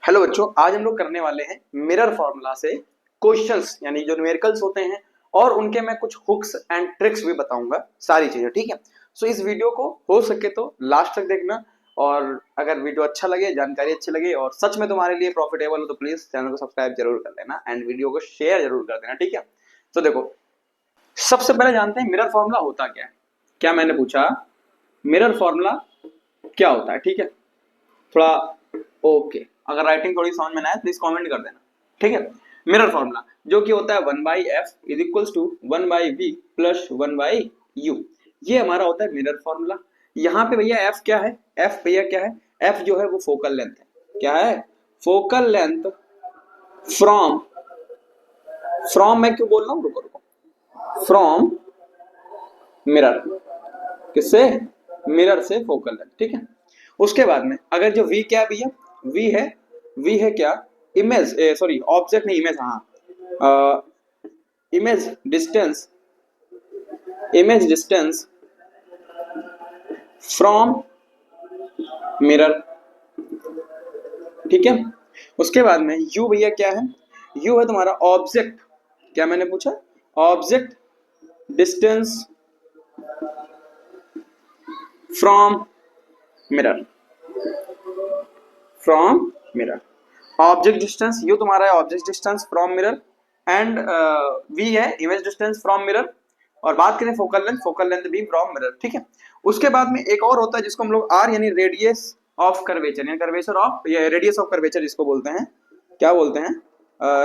Hello बच्चों, आज हम लोग करने वाले हैं मिरर फॉर्मूला से क्वेश्चंस यानी जो न्यूमेरिकल्स होते हैं और उनके मैं कुछ हुक्स एंड ट्रिक्स भी बताऊंगा, सारी चीजें। ठीक है, सो इस वीडियो को हो सके तो लास्ट तक देखना, और अगर वीडियो अच्छा लगे, जानकारी अच्छी लगे और सच में तुम्हारे लिए प्रॉफिटेबल हो तो प्लीज चैनल को सब्सक्राइब जरूर कर लेना एंड वीडियो को शेयर जरूर कर देना। ठीक है, तो देखो, सबसे पहले जानते हैं मिरर फॉर्मूला होता क्या है। क्या मैंने पूछा मिरर फॉर्मूला क्या होता है? ठीक है, थोड़ा ओके, अगर राइटिंग थोड़ी समझ में ना आए प्लीज कमेंट कर देना। ठीक है, मिरर फॉर्मूला जो कि होता है 1/f is equals to 1/v plus 1/u, ये हमारा होता है मिरर फॉर्मूला। यहाँ पे भैया f क्या है? f भैया क्या है? f जो है वो फोकल लेंथ है। क्या है? फोकल लेंथ फ्रॉम, फ्रॉम मैं क्यों बोल रहा हूँ, रुको रुको, फ्रॉम मिरर, किससे? मिरर से फोकल लेंथ। ठीक है, उसके बाद में अगर जो v क्या है भैया, v है क्या? इमेज, सॉरी ऑब्जेक्ट नहीं, इमेज, हाँ, image distance, image distance from mirror. ठीक है, उसके बाद में u भैया क्या है? u है तुम्हारा ऑब्जेक्ट, क्या मैंने पूछा? Object distance from mirror, from mirror. Object distance u तुम्हारा है object distance from mirror, and v है इमेज डिस्टेंस फ्रॉम मिरर, और बात करें फोकल लेंथ भी फ्रॉम मिरर। ठीक है, उसके बाद में एक और होता है जिसको हम लोग आर यानी रेडियस ऑफ कर्वेचर, यानी कर्वेचर ऑफ, ये रेडियस ऑफ कर्वेचर जिसको बोलते हैं, क्या बोलते हैं?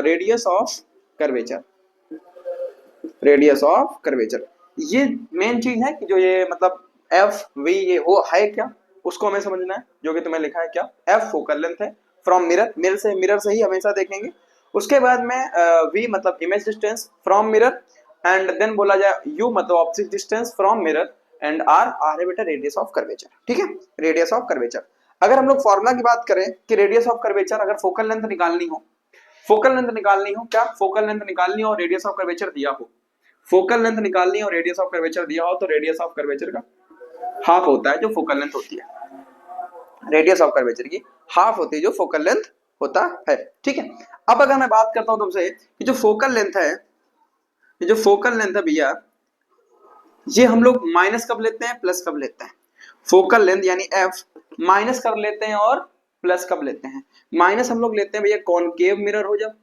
Radius of curvature, radius of curvature. ये मेन चीज है कि जो ये मतलब एफ वी ये हो है क्या, उसको हमें समझना है। जो कि तुम्हें लिखा है क्या? एफ फोकल लेंथ है फ्रॉम मिरर, मिरर से ही हमेशा देखेंगे। उसके बाद में वी मतलब image distance from mirror, and then बोला जाए यू मतलब object distance from mirror, and r है बेटा रेडियस ऑफ कर्वेचर। ठीक है, रेडियस ऑफ कर्वेचर। अगर हम लोग फॉर्मूला की बात करें कि रेडियस ऑफ कर्वेचर अगर फोकल लेंथ निकालनी हो, क्या फोकल लेंथ निकालनी हो और रेडियस ऑफ कर्वेचर दिया हो, फोकल लेंथ निकालनी और रेडियस ऑफ कर्वेचर दिया हो, तो रेडियस ऑफ कर्वेचर का हाफ होता है जो फोकल लेंथ होती है। रेडियस ऑफ कर्वेचर की हाफ होती है जो फोकल लेंथ होता है। ठीक है, अब अगर मैं बात करता हूं तुमसे कि जो फोकल लेंथ है, ये जो फोकल लेंथ है भैया, ये हम लोग माइनस कब लेते हैं, प्लस कब लेते हैं? फोकल लेंथ यानी एफ माइनस कब लेते हैं और प्लस कब लेते हैं? माइनस हम लोग लेते हैं भैया कॉनकेव मिरर हो, जब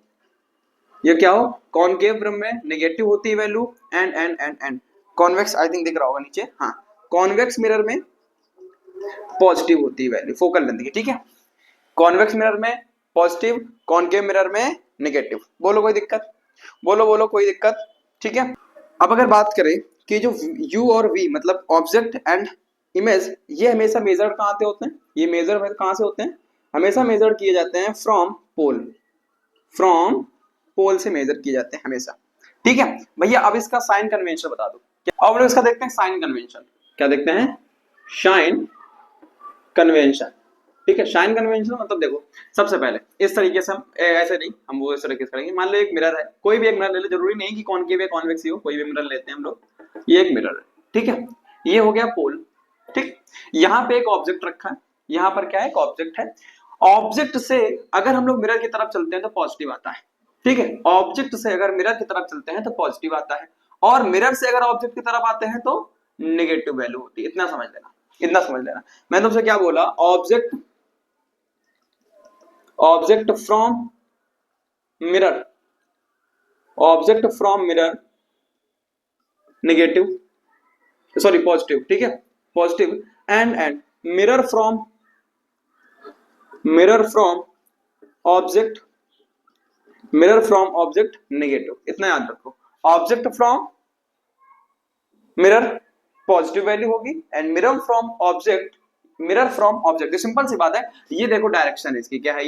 ये क्या हो, कॉनकेव में नेगेटिव होती है value, and convex, I think दिख रहा होगा नीचे, हाँ, कॉन्वेक्स मिरर में पॉजिटिव होती है वैल्यू फोकल लेंथ की। ठीक है, कॉन्वेक्स मिरर में पॉजिटिव, कॉनकेव मिरर में नेगेटिव। बोलो कोई दिक्कत? बोलो कोई दिक्कत? ठीक है, अब अगर बात करें कि जो u और v मतलब ऑब्जेक्ट एंड इमेज, ये हमेशा मेजर कहाँ से होते हैं? ये मेजर कहाँ से होते हैं? हमेशा मेजर किए जाते हैं फ्रॉम पोल, फ्रॉम पोल से मेजर किए जाते हैं हमेशा। ठीक है भैया, अब इसका साइन कन्वेंशन बता दो। अब लोग इसका देखते हैं साइन कन्वेंशन, क्या देखते हैं? Sign convention. ठीक है, साइन कन्वेंशन मतलब देखो, सबसे पहले इस तरीके से हम ऐसे नहीं, हम वो इस तरीके से करेंगे। मान लो एक मिरर है, कोई भी एक मिरर ले लो, जरूरी नहीं कि कॉनकेव या कॉन्वेक्स हो, कोई भी मिरर लेते हैं हम लोग। ये एक मिरर है, ठीक है, ये हो गया पोल। ठीक, यहाँ पे एक ऑब्जेक्ट रखा है, यहाँ पर क्या है? एक ऑब्जेक्ट है। ऑब्जेक्ट से अगर हम लोग मिरर की तरफ चलते हैं तो पॉजिटिव आता है। ठीक है, ऑब्जेक्ट से अगर मिरर की तरफ चलते हैं तो पॉजिटिव आता है, और मिरर से अगर ऑब्जेक्ट की तरफ आते हैं तो नेगेटिव वैल्यू होती है। इतना समझ लेना, इतना समझ लेना। मैंने तुमसे क्या बोला? Object, object from mirror, object from mirror negative, sorry positive. ठीक है, positive, and mirror from, mirror from object, mirror from object negative. इतना याद रखो, object from mirror positive value होगी, and mirror from object, mirror from object, simple सी बात है। ये देखो डायरेक्शन इसकी क्या है,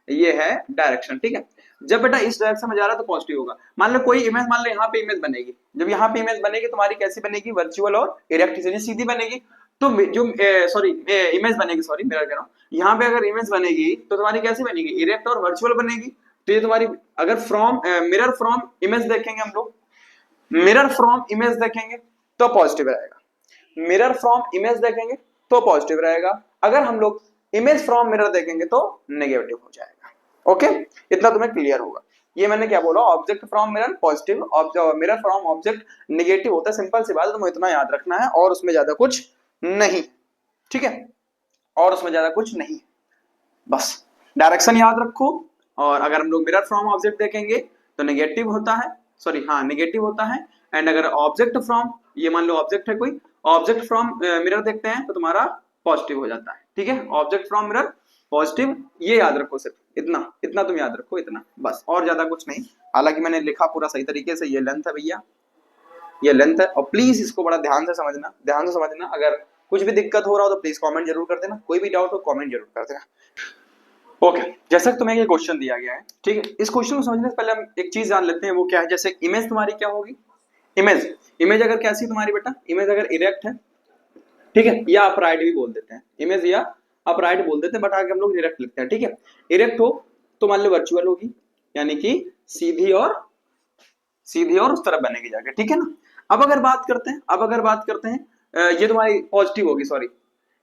ये है डायरेक्शन। ठीक है, जब बेटा इस डायरेक्शन में जा रहा है तो पॉजिटिव होगा। मान लो कोई इमेज, मान लो यहाँ पे इमेज बनेगी, जब यहाँ पे इमेज बनेगी तुम्हारी कैसी बनेगी? वर्चुअल और इरेक्ट, सीधी बनेगी। तो जो सॉरी इमेज बनेगी, सॉरी मिरर कह रहा हूँ, यहाँ पे अगर इमेज बनेगी तो तुम्हारी कैसी बनेगी? इरेक्ट और वर्चुअल बनेगी। तो ये तुम्हारी, अगर फ्रॉम मिरर फ्रॉम इमेज देखेंगे हम लोग, मिरर फ्रॉम इमेज देखेंगे तो पॉजिटिव रहेगा, मिरर फ्रॉम इमेज देखेंगे तो पॉजिटिव रहेगा, अगर हम लोग इमेज फ्रॉम मिरर देखेंगे तो नेगेटिव हो जाएगा। ओके, इतना तुम्हें क्लियर होगा। ये मैंने क्या बोला, object from mirror positive, mirror from object negative होता है। सिंपल सी बात है, तुम्हें इतना याद रखना है और उसमें ज्यादा कुछ नहीं, ठीक है, और उसमें ज्यादा कुछ नहीं, बस डायरेक्शन याद रखो। और अगर हम लोग मिरर फ्रॉम ऑब्जेक्ट देखेंगे तो नेगेटिव होता है, सॉरी हाँ नेगेटिव होता है। एंड अगर ऑब्जेक्ट फ्रॉम, ये मान लो ऑब्जेक्ट है कोई, ऑब्जेक्ट फ्रॉम मिरर देखते हैं तो तुम्हारा पॉजिटिव हो जाता है, ठीक है, ऑब्जेक्ट फ्रॉम मिरर पॉजिटिव। ये याद रखो, सिर्फ इतना इतना तुम याद रखो, इतना बस, और ज्यादा कुछ नहीं। हालांकि मैंने लिखा पूरा सही तरीके से, ये लेंथ है भैया, ये लेंथ है। और प्लीज इसको बड़ा ध्यान से समझना, ध्यान से समझना। अगर कुछ भी दिक्कत हो रहा हो तो प्लीज कमेंट जरूर कर देना, कोई भी डाउट हो कमेंट जरूर कर देना। ओके, जैसा कि तुम्हें ये क्वेश्चन दिया गया है, ठीक है, इस क्वेश्चन को समझने से पहले हम एक चीज जान लेते हैं, वो क्या है। जैसे इमेज तुम्हारी क्या होगी, इमेज, इमेज अगर कैसी तुम्हारी बेटा, इमेज अगर इरेक्ट है, ठीक है, या अपराइट भी बोल देते हैं, इमेज या अपराइट बोल देते हैं, बट आगे हम लोग इरेक्ट लिखते हैं, ठीक है। इरेक्ट हो तो मान लो वर्चुअल होगी, यानी कि सीधी और उस तरफ बनेगी जाके, ठीक है ना। अब अगर बात करते हैं, ये तुम्हारी पॉजिटिव होगी, सॉरी,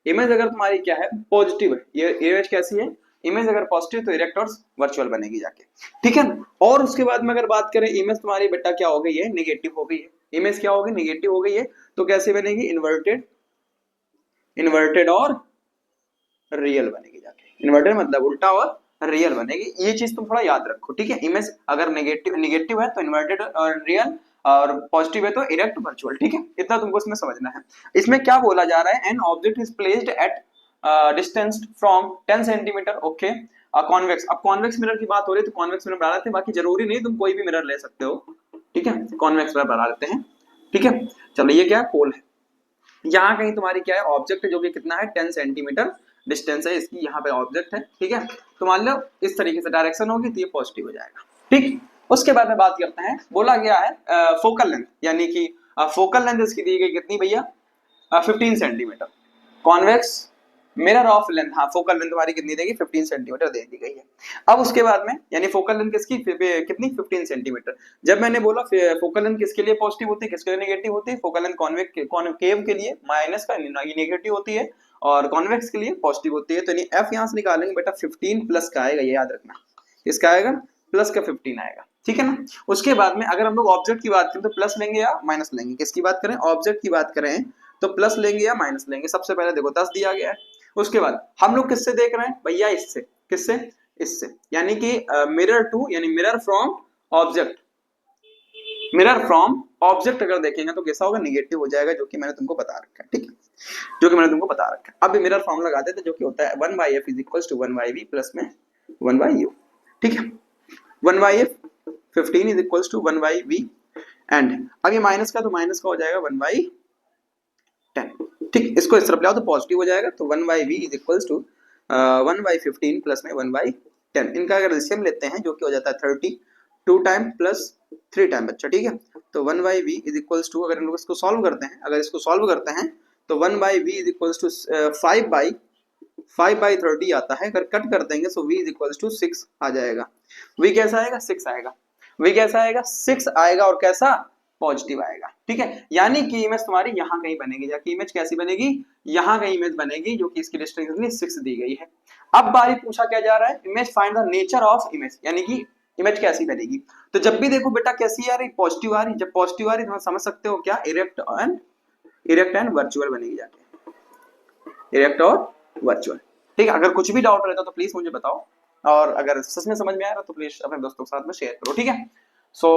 इमेज अगर तुम्हारी क्या है, पॉजिटिव है, ये इमेज कैसी है, इमेज अगर पॉजिटिव तो इरेक्ट और वर्चुअल बनेगी जाके, ठीक है ना। और उसके बाद में अगर बात करें, इमेज तुम्हारी बेटा क्या हो गई है, नेगेटिव हो गई है, इमेज क्या होगी, नेगेटिव हो गई है, तो कैसे बनेगी, इन्वर्टेड और रियल बनेगी जाके, इन्वर्टेड मतलब उल्टा और रियल बनेगी। ये चीज तुम थोड़ा याद रखो, ठीक है। इमेज अगर नेगेटिव है तो इन्वर्टेड और रियल, और पॉजिटिव है तो इरेक्ट वर्चुअल, ठीक है, इतना तुमको इसमें समझना है। इसमें क्या बोला जा रहा है, an object is placed at distance from 10 centimetre, okay, convex. अब कॉन्वेक्स मिरर की बात हो रही है तो कॉन्वेक्स मिरर बना लेते हैं, बाकी जरूरी नहीं तुम कोई भी मिरर ले सकते हो, ठीक है, कॉन्वेक्स मिरर बना लेते हैं, ठीक है। चलो ये क्या है, पोल है, यहाँ कहीं तुम्हारी क्या है, ऑब्जेक्ट है, जो कि कितना है, 10 सेंटीमीटर डिस्टेंस है इसकी, यहाँ पे ऑब्जेक्ट है, ठीक है। तो मान लो इस तरीके से डायरेक्शन होगी तो ये पॉजिटिव हो जाएगा, ठीक। उसके बाद में बात करते हैं, बोला गया है फोकल लेंथ, यानी कि फोकल लेंथ इसकी दी गई कितनी भैया, 15 centimetre, convex mirror of length, हाँ फोकल लेंथ तुम्हारी कितनी देगी, 15 सेंटीमीटर दे दी गई है। अब उसके बाद में, यानी फोकल लेंथ किसकी कितनी, 15 सेंटीमीटर। जब मैंने बोला फोकल लेंथ किसके लिए पॉजिटिव होती है, किसके लिए नेगेटिव होती है, फोकल लेंथ कॉन्वेव के लिए माइनस का नेगेटिव होती है, और कॉन्वेक्स के लिए पॉजिटिव होती है। तो एफ यहां से निकालेंगे बेटा, 15 प्लस का आएगा, ये याद रखना, इसका आएगा प्लस का 15 आएगा, ठीक है ना। उसके बाद में अगर हम लोग ऑब्जेक्ट की बात करें तो प्लस लेंगे या माइनस लेंगे, किसकी बात करें, ऑब्जेक्ट की बात करें तो प्लस लेंगे या माइनस लेंगे। सबसे पहले देखो 10 दिया गया है, उसके बाद हम लोग किससे देख रहे हैं भैया, इससे, किससे, इससे, यानी कि मिरर टू, यानी mirror from object, mirror from object अगर देखेंगे तो कैसा होगा, नेगेटिव हो जाएगा, जो कि मैंने तुमको बता रखा है, ठीक है, जो कि मैंने तुमको बता रखा है। अब मिरर फॉर्म लगाते थे, जो कि होता है 1/f is equal to 1/v plus में 1/u, ठीक है, 1/f 15 is equal to 1/v, and अब ये माइनस का, तो माइनस का हो जाएगा 1/10, ठीक। इसको इस तरफ ले आओ तो पॉजिटिव हो जाएगा, तो 1/v is equal to 1/15 plus में 1/10। इनका अगर एलसीएम लेते हैं जो कि हो जाता है 30, 2 टाइम प्लस 3 टाइम बच्चा, ठीक है। तो 1/v इज इक्वल टू, अगर हम लोग इसको सॉल्व करते हैं, अगर इसको सॉल्व करते हैं तो 1/v इज इक्वल टू 5/30 आता है। अगर कट कर देंगे तो v इज इक्वल टू 6 आ जाएगा। v कैसा आएगा, 6 आएगा, v कैसा आएगा, 6 आएगा, और कैसा, पॉजिटिव आएगा, ठीक है। यानी कि इमेज तुम्हारी यहाँ कहीं बनेगी जाके, इमेज कैसी बनेगी, यहाँ कहीं इमेज बनेगी, जो कि इसकी डिस्टेंस कितनी, 6 दी गई है। अब बारी पूछा क्या जा रहा है, image find the nature of image, यानी कि इमेज कैसी बनेगी। तो जब भी देखो बेटा कैसी आ रही, पॉजिटिव आ रही, जब पॉजिटिव आ रही तो समझ सकते हो क्या, इरेक्ट एंड वर्चुअल बनेगी जाके, इरेक्ट और वर्चुअल, ठीक है। अगर कुछ भी डाउट रहता तो प्लीज मुझे बताओ, और अगर सच में समझ में आ रहा तो प्लीज अपने दोस्तों के साथ में शेयर करो, ठीक है। सो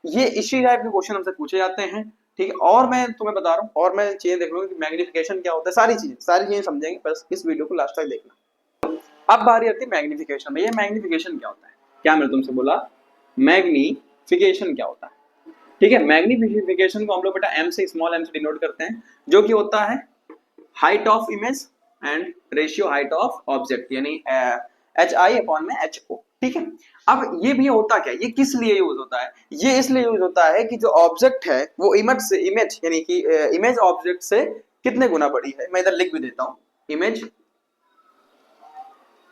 ये इसी टाइप के क्वेश्चन हमसे पूछे जाते हैं, ठीक है। और मैं तुम्हें बता रहा हूँ, और मैं चीजें देख लूंगी कि मैग्निफिकेशन क्या होता है, सारी चीजें समझेंगे, बस इस वीडियो को लास्ट तक देखना। अब बारी आती है मैग्निफिकेशन में। ये मैग्निफिकेशन क्या होता है, क्या मैंने तुमसे बोला, मैग्निफिकेशन क्या होता है, ठीक है। मैग्निफिकेशन को हम लोग बेटा एम से, स्मॉल एम से डिनोट करते हैं, जो कि होता है height of image and ratio height of object, यानी HI अपॉन में HO, ठीक है। अब ये भी होता क्या, ये किस लिए यूज होता है, ये इसलिए यूज होता है कि जो ऑब्जेक्ट है वो इमेज यानी कि इमेज ऑब्जेक्ट से कितने गुना बड़ी है। मैं इधर लिख भी देता हूं, इमेज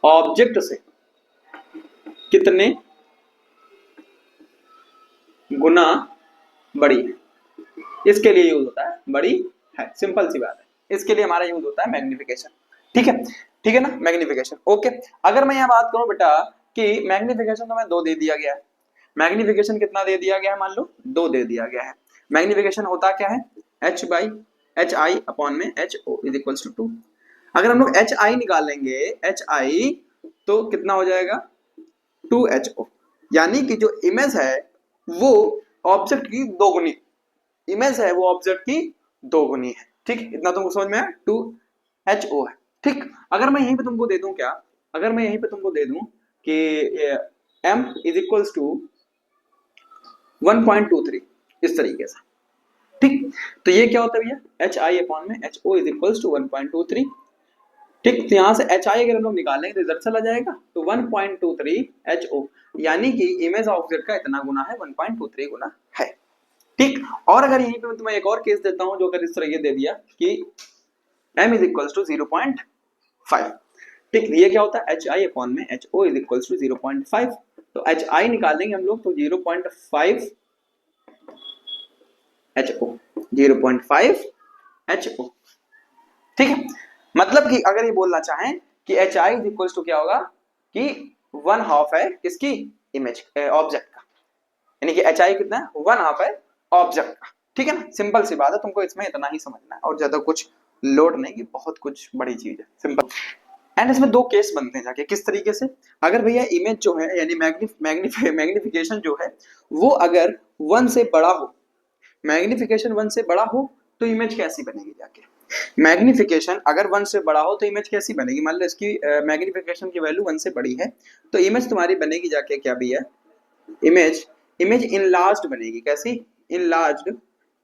ऑब्जेक्ट से कितने गुना बड़ी है, इसके लिए यूज होता है, बड़ी है, सिंपल सी बात है, इसके लिए हमारा यूज होता है मैग्निफिकेशन, ठीक है, ठीक है ना, मैग्निफिकेशन, ओके। अगर मैं यहाँ बात करूं बेटा कि मैग्निफिकेशन तो मैं 2 दे दिया गया है, मैग्निफिकेशन कितना दे दिया गया है, मान लो 2 दे दिया गया है। मैग्निफिकेशन होता क्या है, एच आई अपॉन में h o is equals to 2। अगर हम लोग एच आई निकालेंगे, एच आई तो कितना हो जाएगा 2HO, यानी कि जो इमेज है वो ऑब्जेक्ट की दोगुनी, इमेज है वो ऑब्जेक्ट की दोगुनी है। ठीक, इतना तुमको समझ में आया, 2HO है। ठीक, अगर मैं यहीं पे तुमको दे दूं क्या, अगर मैं यहीं पे तुमको दे दूं कि m इज इक्वल्स टू 1.23 इस तरीके से, ठीक, तो ये क्या होता है भैया, एच आई अपॉन में h o is equals to 1.23। ठीक, तो यहाँ से एच आई अगर हम लोग निकालेंगे तो रिजल्ट चला जाएगा, तो 1.23 HO, यानी कि इमेज ऑब्जेक्ट का इतना गुना है, 1.23 गुना है। ठीक, और अगर यहीं पे तुम्हें एक और केस देता हूं, जो अगर इस तरह ये दे दिया कि m इज इक्वल्स टू 0.5। ठीक, ये क्या होता है, एच आई अपॉन में h o is equals to 0.5, तो एच आई निकालेंगे हम लोग तो 0.5 HO, 0.5 HO। ठीक है, मतलब कि अगर ये बोलना चाहें कि h i is equals to क्या होगा कि 1/2 है किसकी, इमेज ऑब्जेक्ट का, यानी कि एच आई कितना है, 1/2 है ऑब्जेक्ट का। ठीक है ना, सिंपल सी बात है, तुमको इसमें इतना ही समझना है और ज्यादा कुछ लोड नहीं, कि बहुत कुछ बड़ी चीज है, सिंपल। एंड इसमें 2 केस बनते हैं जाके, किस तरीके से, अगर भैया इमेज जो है यानी मैग्निफिकेशन जो है वो अगर 1 से बड़ा हो, मैग्निफिकेशन 1 से बड़ा हो तो इमेज कैसी बनेगी जाके, मैग्निफिकेशन अगर 1 से बड़ा हो तो इमेज कैसी बनेगी, मान लो इसकी मैग्निफिकेशन की वैल्यू 1 से बड़ी है तो इमेज तुम्हारी बनेगी जाके क्या भैया, इमेज इनलार्ज्ड बनेगी, कैसी, इनलार्ज्ड,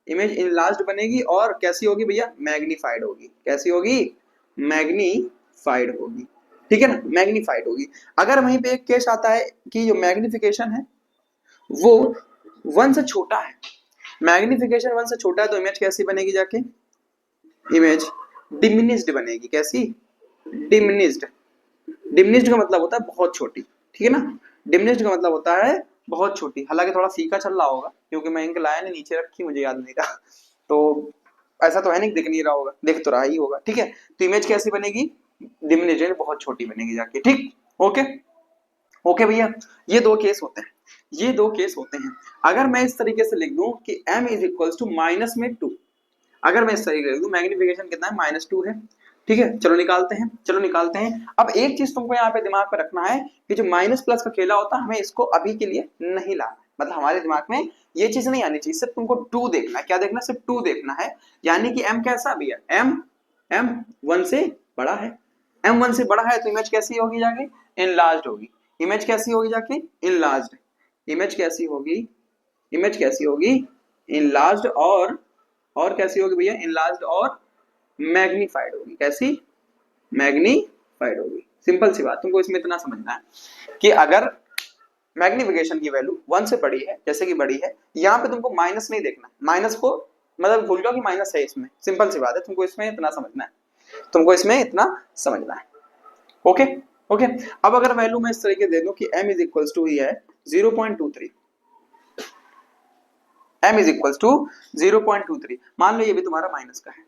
इमेज इनलार्ज्ड बनेगी, और कैसी होगी भैया, मैग्नीफाइड होगी, कैसी होगी, मैग्नीफाइड होगी। ठीक है ना, मैग्नीफाइड होगी। अगर वहीं पे एक केस आता है कि जो मैग्निफिकेशन है वो 1 से छोटा है, मैग्निफिकेशन 1 से छोटा है तो इमेज कैसी बनेगी जाके, इमेज डिमिनिश्ड बनेगी, कैसी, डिमिनिश्ड। डिमिनिश्ड का मतलब होता है बहुत छोटी, ठीक है ना, डिमिनिश्ड का मतलब होता है बहुत छोटी। हालांकि थोड़ा फीका चल रहा होगा क्योंकि मैं इनके लाया नहीं, नीचे रखी, मुझे याद नहीं रहा, तो ऐसा तो है नहीं दिख नहीं रहा होगा, दिख तो रहा ही होगा। ठीक है, तो इमेज कैसी बनेगी, डिमिनिश्ड, बहुत छोटी बनेगी जाके। ठीक, ओके ओके भैया, ये 2 केस होते हैं, ये 2 केस होते हैं। अगर मैं इस तरीके से लिख दूं कि m is equals to minus में 2, अगर मैं इस तरीके से लिख दूं, मैग्निफिकेशन कितना है, -2 है। ठीक है, चलो निकालते हैं, चलो निकालते हैं। अब एक चीज तुमको यहाँ पे दिमाग पे रखना है कि जो माइनस प्लस का खेला होता है, हमें इसको अभी के लिए नहीं लाना, मतलब हमारे दिमाग में ये चीज नहीं आनी चाहिए, सिर्फ तुमको 2 देखना है। क्या देखना, सिर्फ 2 देखना है, यानी कि m कैसा भी है, m 1 से बड़ा है, m 1 से बड़ा है तो इमेज कैसी होगी जाके, इनलार्ज्ड होगी। इमेज कैसी होगी जाके, इनलार्ज्ड। इमेज कैसी होगी, इमेज कैसी होगी, इनलार्ज्ड, और कैसी होगी भैया, इनलार्ज्ड और मैग्नीफाइड होगी, कैसी, मैग्नीफाइड होगी। सिंपल सी बात, तुमको इसमें इतना समझना है कि अगर मैग्निफिकेशन की वैल्यू 1 से बड़ी है, जैसे कि बड़ी है, यहाँ पे तुमको माइनस नहीं देखना, माइनस को मतलब भूल जाओ कि माइनस है इसमें, सिंपल सी बात है, तुमको इसमें इतना समझना है, तुमको इसमें इतना समझना है। ओके ओके, अब अगर वैल्यू मैं इस तरीके दे दूं कि m इज इक्वल्स टू ही है 0.23, m इज इक्वल्स टू 0.23, मान लो ये भी तुम्हारा माइनस का है,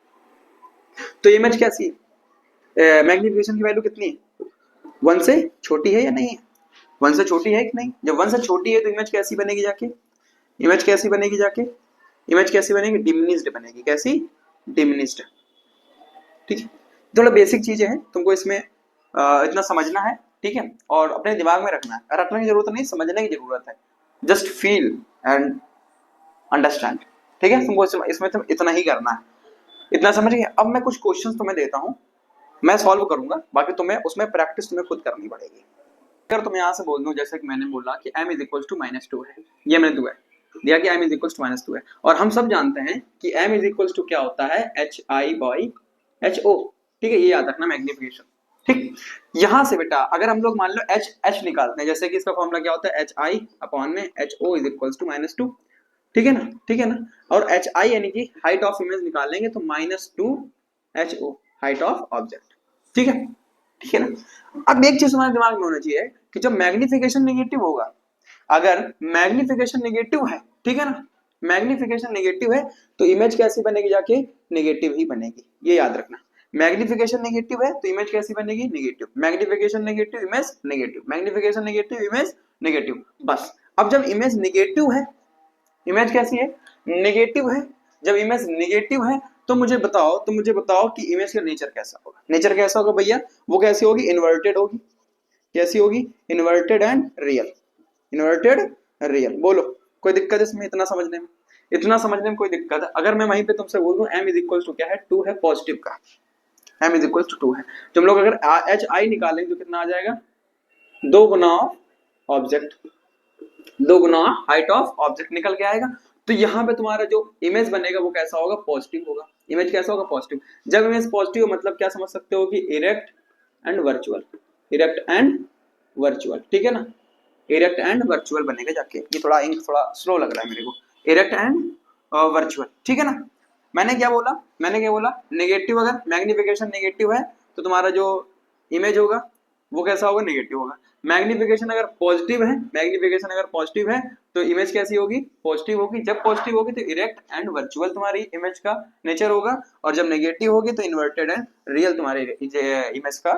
तो इमेज कैसी है, मैग्निफिकेशन की वैल्यू कितनी है, 1 से छोटी है या नहीं है, 1 से छोटी है कि नहीं, जब 1 से छोटी है तो इमेज कैसी बनेगी जाके, इमेज कैसी बनेगी जाके, इमेज कैसी बनेगी, डिमिनिश्ड बनेगी, कैसी, डिमिनिश्ड। ठीक है, थोड़ा बेसिक चीजें हैं, तुमको इसमें इतना समझना है। ठीक है, और अपने दिमाग में रखना है, रखने की जरूरत नहीं, समझने की जरूरत है, जस्ट फील एंड अंडरस्टैंड। ठीक है, तुमको इसमें तुम इतना ही करना है, इतना समझ गए। अब मैं कुछ क्वेश्चंस तुम्हें देता हूं, मैं सॉल्व करूंगा, बाकी तुम्हें उसमें प्रैक्टिस तुम्हें खुद करनी पड़ेगी। अगर तुम यहाँ से बोल दूं जैसे कि मैंने बोला कि m इज इक्वल टू -2 है, ये मैंने दिया कि m इज इक्वल टू -2 है, और हम सब जानते हैं कि m इज इक्वल टू क्या होता है, HI/HO। ठीक है, ये याद रखना मैग्निफिकेशन। ठीक, यहाँ से बेटा अगर हम लोग मान लो h निकालते हैं, जैसे कि इसका फॉर्मूला क्या होता है, HI अपॉन में HO इज इक्वल टू -2। ठीक है ना, ठीक है ना, और HI यानी कि हाइट ऑफ इमेज निकालेंगे तो -2HO हाइट ऑफ ऑब्जेक्ट। ठीक है, ठीक है ना। अब एक चीज हमारे दिमाग में होना चाहिए कि जब मैग्निफिकेशन नेगेटिव होगा, अगर मैग्निफिकेशन नेगेटिव है, ठीक है ना, मैग्निफिकेशन नेगेटिव है तो इमेज कैसी बनेगी जाके, नेगेटिव ही बनेगी, ये याद रखना। मैग्निफिकेशन नेगेटिव है तो इमेज कैसी बनेगी, negative. Magnification negative, image negative. Magnification negative, image negative. बस अब जब इमेज नेगेटिव है, इमेज कैसी है, नेगेटिव है, जब इमेज नेगेटिव है तो मुझे बताओ कि इमेज का नेचर कैसा होगा। नेचर कैसा होगा भैया, वो कैसी होगी, इन्वर्टेड होगी। कैसी होगी, inverted and real. Inverted real. बोलो कोई दिक्कत इसमें, इतना समझने में, इतना समझने में कोई दिक्कत है? अगर मैं वहीं पे तुमसे बोल दूं m इज इक्वल टू क्या है, 2 है, पॉजिटिव का m इज इक्वल टू 2 है, तुम लोग अगर एच आई निकालेंगे तो कितना आ जाएगा, 2 गुना ऑब्जेक्ट, 2 गुना हाइट ऑफ ऑब्जेक्ट निकल के आएगा। तो यहाँ पे तुम्हारा जो इमेज बनेगा वो कैसा होगा, पॉजिटिव होगा। इमेज कैसा होगा, पॉजिटिव। जब इमेज पॉजिटिव मतलब क्या समझ सकते हो कि erect and virtual, erect and virtual, ठीक है ना, इरेक्ट एंड वर्चुअल बनेगा जाके। ये थोड़ा इंक थोड़ा स्लो लग रहा है मेरे को, इरेक्ट एंड वर्चुअल, ठीक है ना। मैंने क्या बोला, नेगेटिव, अगर मैग्निफिकेशन नेगेटिव है तो तुम्हारा जो इमेज होगा वो कैसा होगा, नेगेटिव होगा। मैग्निफिकेशन अगर पॉजिटिव है तो इमेज कैसी होगी, पॉजिटिव होगी। जब पॉजिटिव होगी तो इरेक्ट एंड वर्चुअल तुम्हारी इमेज का नेचर होगा, और जब नेगेटिव होगी तो इन्वर्टेड एंड रियल तुम्हारी इमेज का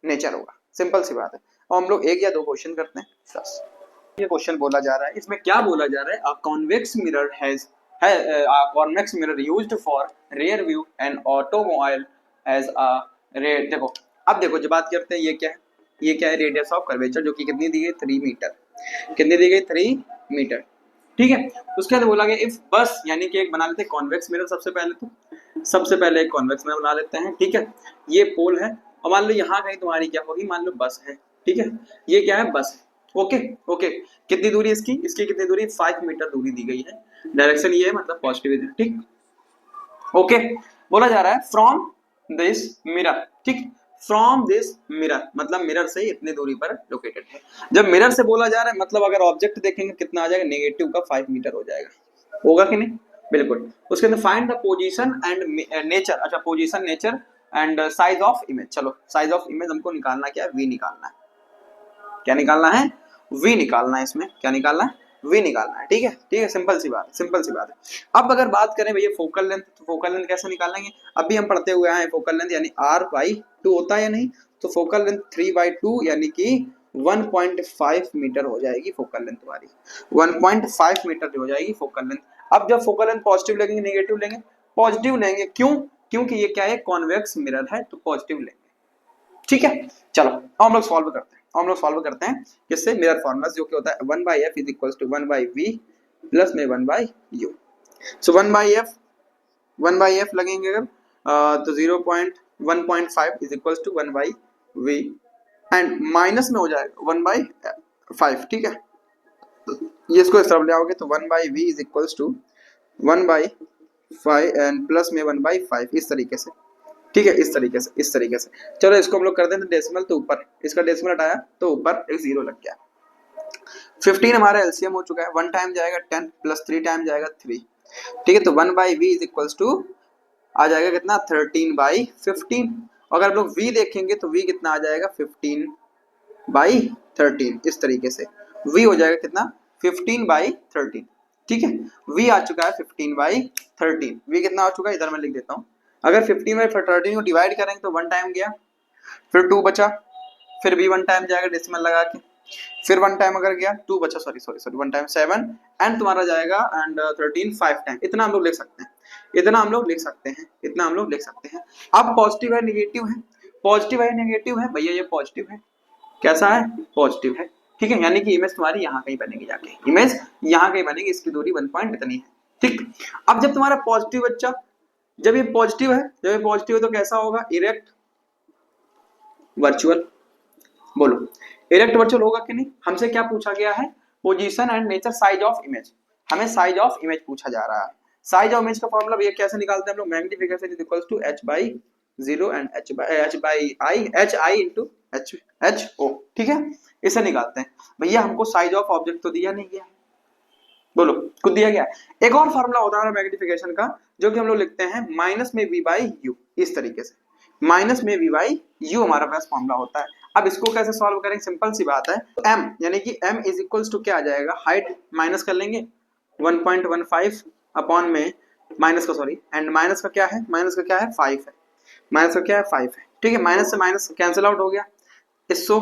नेचर होगा। सिंपल सी बात है। और हम लोग एक या दो क्वेश्चन करते हैं बस। ये क्वेश्चन बोला जा रहा है, इसमें क्या बोला जा रहा है, a convex mirror has convex mirror used for rear view and automobile as a देखो, अब देखो जो बात करते हैं, ये क्या है, ये क्या है, रेडियस ऑफ कर्वेचर, जो कि कितनी दी गई, 3 मीटर। कितनी दी गई, 3 मीटर, ठीक है। उसके बाद बोला गया इफ बस, यानी कि एक बना लेते हैं कॉन्वेक्स मिरर। सबसे पहले एक कॉन्वेक्स मिरर बना लेते हैं, ठीक है। ये पोल है और मान लो यहाँ कहीं तुम्हारी क्या होगी, मान लो बस है, ठीक है। ये क्या है, बस है। ओके, कितनी दूरी इसकी कितनी दूरी, 5 मीटर दूरी दी गई है। डायरेक्शन ये है, मतलब पॉजिटिव है, ठीक। ओके, बोला जा रहा है फ्रॉम दिस मिरर, ठीक। फ्रॉम दिस मिरर मतलब मिरर से इतनी दूरी पर लोकेटेड है। जब मिरर से बोला जा रहा है मतलब अगर ऑब्जेक्ट देखेंगे कितना आ जाएगा, नेगेटिव का 5 मीटर हो जाएगा, होगा कि नहीं, बिल्कुल। उसके अंदर find the position and nature, अच्छा position, nature and size of image. चलो साइज ऑफ इमेज हमको निकालना क्या है, वी निकालना है। क्या निकालना है, वी निकालना है। इसमें क्या निकालना है, वी निकालना है, ठीक है। सिंपल सी बात है। अब अगर बात करें भैया फोकल लेंथ, तो फोकल लेंथ कैसे निकालेंगे, अभी हम पढ़ते हुए आए फोकल लेंथ यानी r/2 होता है या नहीं, तो फोकल लेंथ 3/2 यानी कि 1.5 मीटर हो जाएगी फोकल लेंथ तुम्हारी, 1.5 मीटर हो जाएगी फोकल लेंथ। अब जब फोकल लेंथ पॉजिटिव लेंगे, नेगेटिव लेंगे, पॉजिटिव लेंगे, क्यों, क्योंकि ये क्या है, कॉन्वेक्स मिरर है, तो पॉजिटिव लेंगे, ठीक है। चलो हम लोग सॉल्व करते हैं किससे, मिरर फॉर्मूला जो कि होता है 1/f is equal to 1/v plus में 1/u। सो 1/f लगेंगे अगर तो 0.1.5 is equal to 1/v and minus में हो जाएगा 1/5, ठीक है। ये इसको इस तरफ ले आओगे तो 1/v is equal to 1/5 and plus में 1/5, इस तरीके से, ठीक है। इस तरीके से चलो इसको हम लोग कर दें तो डेसिमल, तो ऊपर इसका डेसिमल हटाया तो ऊपर एक 0 लग गया। 15 हमारा एलसीएम हो चुका है, 1 टाइम जाएगा 10 प्लस 3 टाइम जाएगा 3, ठीक है। तो 1/v इज इक्वल्स टू आ जाएगा कितना, 13/15। अगर हम लोग v देखेंगे तो v कितना आ जाएगा, 15/13, इस तरीके से v हो जाएगा कितना, 15/13, ठीक है। v आ चुका है 15/13, v कितना आ चुका है, इधर मैं लिख देता हूँ। अगर 15/13 को डिवाइड करेंगे तो 1 टाइम गया, फिर 2 बचा, फिर भी 1 टाइम जाएगा डेसिमल लगा के, फिर 1 टाइम अगर गया 2 बचा, सॉरी 1 टाइम 7 एंड तुम्हारा जाएगा एंड 13 5 टाइम। इतना हम लोग लिख सकते हैं, अब पॉजिटिव है नेगेटिव है भैया, ये पॉजिटिव है, कैसा है, पॉजिटिव है, ठीक है। यानी कि इमेज तुम्हारी यहाँ कहीं बनेगी जाके, इमेज यहाँ कहीं बनेगी, इसकी दूरी 1 पॉइंट इतनी है, ठीक। अब जब तुम्हारा पॉजिटिव बच्चा, जब ये पॉजिटिव है तो कैसा होगा, इरेक्ट वर्चुअल। बोलो इरेक्ट वर्चुअल होगा कि नहीं। हमसे क्या पूछा गया है, position and nature, size of image, हमें साइज ऑफ इमेज पूछा जा रहा है। साइज ऑफ इमेज का फॉर्मूला ये कैसे निकालते हैं हम लोग, magnification is equals to h/0 and hi into ho, ठीक है। इसे निकालते हैं भैया, हमको साइज ऑफ ऑब्जेक्ट तो दिया नहीं गया, बोलो कुछ दिया गया है। एक और फॉर्मूला होता है मैग्नीफिकेशन का, जो कि हम लोग लिखते हैं माइनस में v/u, इस तरीके से माइनस में v/u हमारा पास फॉर्मूला होता है। अब इसको कैसे सॉल्व करेंगे, सिंपल सी बात है, m यानी कि m इज इक्वल्स टू क्या आ जाएगा, हाइट माइनस कर लेंगे 1.15 अपॉन में माइनस का, सॉरी एंड माइनस का क्या है 5 है, माइनस का क्या है 5 है, ठीक है। माइनस से माइनस कैंसिल आउट हो गया, इसको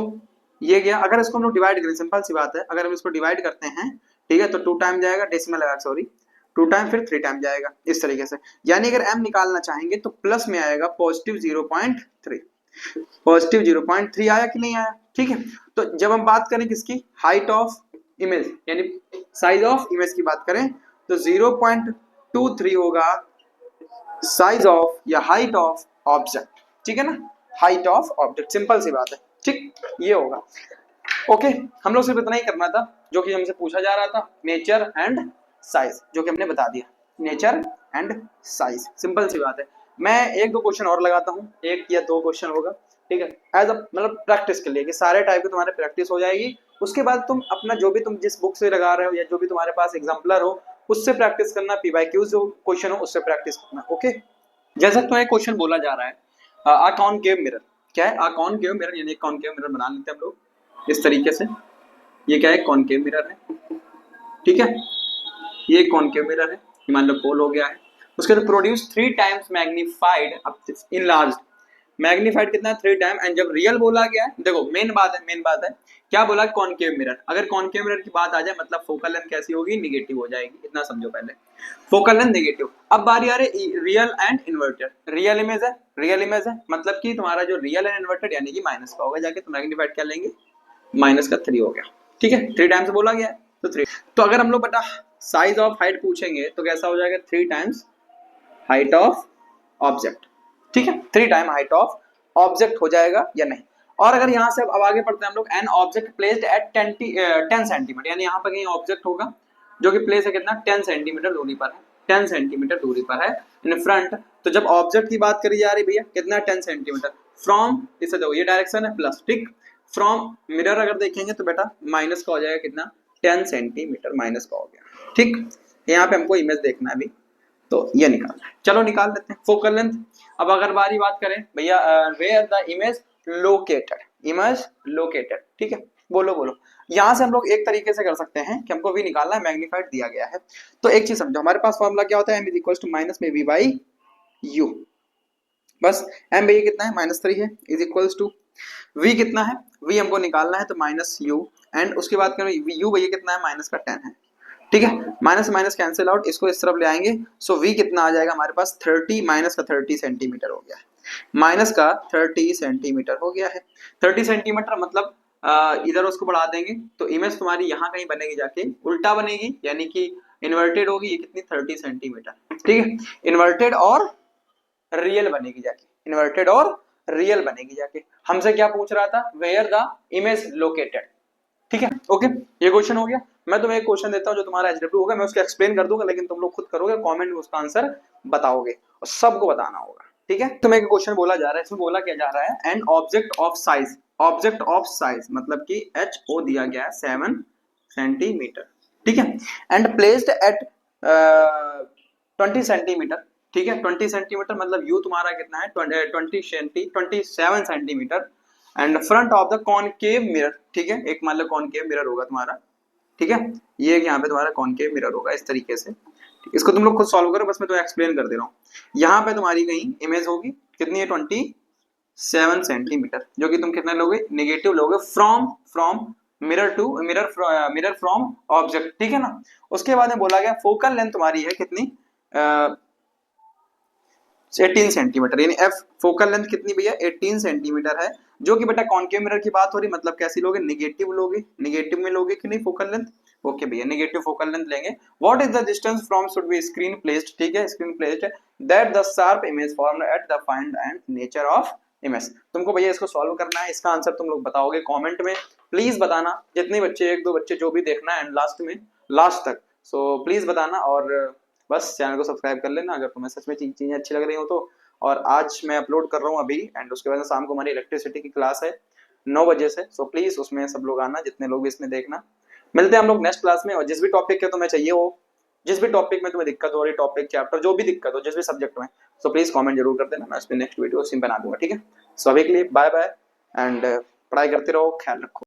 ये गया। अगर इसको हम लोग डिवाइड करें, सिंपल सी बात है, अगर हम इसको डिवाइड करते हैं, ठीक है, तो 2 टाइम जाएगा, डेसिमल लगा सॉरी 2 टाइम, फिर 3 टाइम जाएगा इस तरीके से। यानी अगर m निकालना चाहेंगे तो प्लस में आएगा पॉजिटिव 0.3, पॉजिटिव 0.3 आया कि नहीं आया, ठीक है। तो जब हम बात करें किसकी, हाइट ऑफ इमेज यानी साइज ऑफ इमेज की बात करें, तो 0.23 होगा साइज ऑफ या हाइट ऑफ ऑब्जेक्ट, ठीक है ना, हाइट ऑफ ऑब्जेक्ट, सिंपल सी बात है, ठीक, ये होगा। ओके, हम लोग सिर्फ इतना ही करना था जो कि हमसे पूछा जा रहा था, नेचर एंड साइज, जो कि हमने बता दिया, नेचर एंड साइज, सिंपल सी बात है। मैं एक दो क्वेश्चन और लगाता हूँ, 1 या 2 क्वेश्चन होगा, ठीक है, एज अ मतलब प्रैक्टिस के लिए, कि सारे टाइप के तुम्हारे प्रैक्टिस हो जाएगी। उसके बाद तुम अपना जो भी तुम जिस बुक से लगा रहे हो या जो भी तुम्हारे पास एग्जाम्पलर हो उससे प्रैक्टिस करना, पीवाईक्यूज जो क्वेश्चन हो उससे प्रैक्टिस करना। ओके, जैसा तो एक क्वेश्चन बोला जा रहा है, आ कॉनकेव मिरर, क्या है, आ कॉनकेव मिरर, यानी कॉनकेव मिरर बना लेते हैं हम लोग इस तरीके से। ये क्या है, कॉनकेव मिरर है, ठीक है, ये कॉनकेव मिरर है, मान लो पोल हो गया है। उसके बाद produce 3 times magnified in large, magnified कितना है 3 टाइम, एंड जब रियल बोला गया है, देखो मेन बात है क्या बोला, कॉनकेव मिरर। अगर कॉनकेव मिरर की बात आ जाए मतलब फोकल लेंथ कैसी होगी, निगेटिव हो जाएगी, इतना समझो पहले, फोकल लेंथ निगेटिव। अब बारी आ रही real and inverted, real image है, रियल इमेज है मतलब कि तुम्हारा जो रियल एंड इन्वर्टेड यानी कि माइनस का होगा जाके, तो मैग्नीफाइड क्या लेंगे, माइनस का 3 हो गया, ठीक है, 3 टाइम्स बोला गया है तो 3। तो अगर हम लोग बेटा साइज ऑफ हाइट पूछेंगे तो कैसा हो जाएगा, 3 टाइम्स हाइट ऑफ ऑब्जेक्ट, ठीक है, 3 टाइम हाइट ऑफ ऑब्जेक्ट हो जाएगा या नहीं। और अगर यहाँ से अब आगे पढ़ते हैं हम लोग, an object placed at 10 centimetre, यानी यहाँ पर कहीं ऑब्जेक्ट होगा जो कि प्लेस है कितना 10 सेंटीमीटर दूरी पर है, 10 सेंटीमीटर दूरी पर है इन फ्रंट। तो जब ऑब्जेक्ट की बात करी जा रही भैया कितना 10 सेंटीमीटर फ्रॉम, इसे देखो ये डायरेक्शन है प्लस, ठीक, फ्रॉम मिरर अगर देखेंगे तो बेटा माइनस का हो जाएगा कितना 10 सेंटीमीटर माइनस का हो गया, ठीक। यहाँ पे हमको इमेज देखना है अभी, तो ये निकालना है, चलो निकाल लेते हैं फोकल लेंथ। अब अगर बारी बात करें भैया where the image located, image located, ठीक है, बोलो बोलो। यहां से हम लोग एक तरीके से कर सकते हैं कि हमको भी निकालना है, मैग्नीफाइड दिया गया है। तो एक चीज समझो, हमारे पास फॉर्मूला क्या होता है, m is equal to minus में v बाई u, बस m भैया कितना है -3 है, इज इक्वल टू v कितना है, v हमको निकालना है तो माइनस u, एंड उसके बाद करें u भैया कितना है माइनस का 10 है, ठीक है, माइनस माइनस कैंसिल आउट, इसको इस तरफ ले आएंगे, सो v कितना आ जाएगा हमारे पास 30 माइनस का 30 सेंटीमीटर हो गया है, माइनस का 30 सेंटीमीटर हो गया है। 30 सेंटीमीटर मतलब इधर उसको बढ़ा देंगे तो इमेज तुम्हारी यहाँ कहीं बनेगी जाके उल्टा बनेगी, यानी कि इन्वर्टेड होगी, ये कितनी 30 सेंटीमीटर, ठीक है, इन्वर्टेड और रियल बनेगी जाके, इन्वर्टेड और रियल बनेगी जाके। हमसे क्या पूछ रहा था, वेयर द इमेज लोकेटेड, ठीक है, ओके, ये क्वेश्चन हो गया। मैं तुम्हें एक क्वेश्चन देता हूँ जो तुम्हारा एचडब्ल्यू होगा, मैं उसको एक्सप्लेन कर दूंगा, लेकिन तुम लोग खुद करोगे, कमेंट में उसका आंसर बताओगे और सबको बताना होगा, ठीक है। तुम्हें एक क्वेश्चन बोला जा रहा है, इसमें बोला क्या जा रहा है, an object of size, object of size मतलब कि एच ओ दिया गया है 7 सेंटीमीटर, ठीक है, एंड प्लेस्ड एट 20 सेंटीमीटर, ठीक है, 20 सेंटीमीटर मतलब यू तुम्हारा कितना है 27 centimetre, and front of the concave mirror, ठीक है, एक मान लो कॉनकेव मिरर होगा तुम्हारा, ठीक है, ये यहाँ पे तुम्हारा कॉनकेव मिरर होगा इस तरीके से। इसको तुम लोग खुद सॉल्व करो, बस मैं तुम्हें एक्सप्लेन कर दे रहा हूँ। यहाँ पे तुम्हारी कहीं इमेज होगी कितनी है 27 सेंटीमीटर, जो कि तुम कितना लोगे, नेगेटिव लोगे, from mirror to mirror from object, ठीक है ना। उसके बाद में बोला गया फोकल लेंथ तुम्हारी है कितनी 18 सेंटीमीटर, यानी एफ फोकल लेंथ कितनी भैया 18 सेंटीमीटर है, जो कि बेटा कॉनकेव मिरर की बात हो रही, मतलब कैसी लोगे, नेगेटिव लोगे, नेगेटिव में लोगे कि नहीं फोकल लेंथ, ओके भैया नेगेटिव फोकल लेंथ लेंगे। What is the distance from should be screen placed, ठीक है, screen placed that the sharp image formed at the find and nature of image. तुमको भैया इसको सॉल्व करना है, इसका आंसर तुम लोग बताओगे कमेंट में, प्लीज बताना, जितने बच्चे 1-2 बच्चे जो भी देखना है एंड लास्ट में लास्ट तक, सो प्लीज बताना, और बस चैनल को सब्सक्राइब कर लेना अगर तुम्हें सच में चीजें अच्छी लग रही हो तो। और आज मैं अपलोड कर रहा हूँ अभी, एंड उसके बाद शाम को हमारी इलेक्ट्रिसिटी की क्लास है 9 बजे से, सो प्लीज उसमें सब लोग आना, जितने लोग भी इसमें देखना। मिलते हैं हम लोग नेक्स्ट क्लास में, और जिस भी टॉपिक के तुम्हें चाहिए हो, जिस भी टॉपिक में तुम्हें दिक्कत हो रही, टॉपिक चैप्टर जो भी दिक्कत हो जिस भी सब्जेक्ट में, सो प्लीज कमेंट जरूर कर देना, मैं उस पर नेक्स्ट वीडियो उसी में बना दूंगा, ठीक है। सो अभी के लिए बाय बाय, एंड पढ़ाई करते रहो, ख्याल रखो।